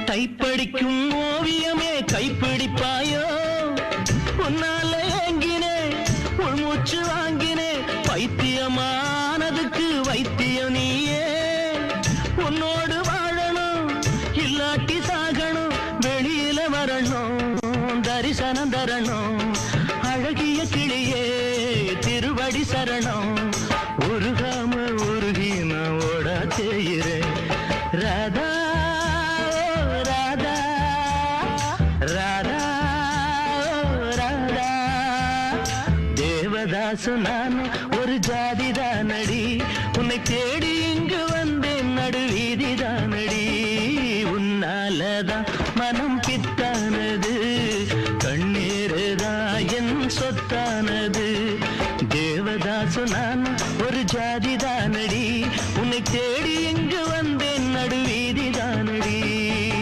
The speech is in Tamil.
டைப்படிக்கும் ஓவியமே கைப்பிடிப்பாயோ உன்னால ஏங்கினே உள்மூச்சு வாங்கினே பைத்தியமானதுக்கு வைத்தியம் நீயே உன்னோடு வாழணும் இல்லாட்டி சாகணும் வெளியில வரணும் தரிசனம் தரணும் அழகிய கிளியே திருவடி சரணம் உருகாம உருகி நான் ஓட செய்கிறேன் ராதா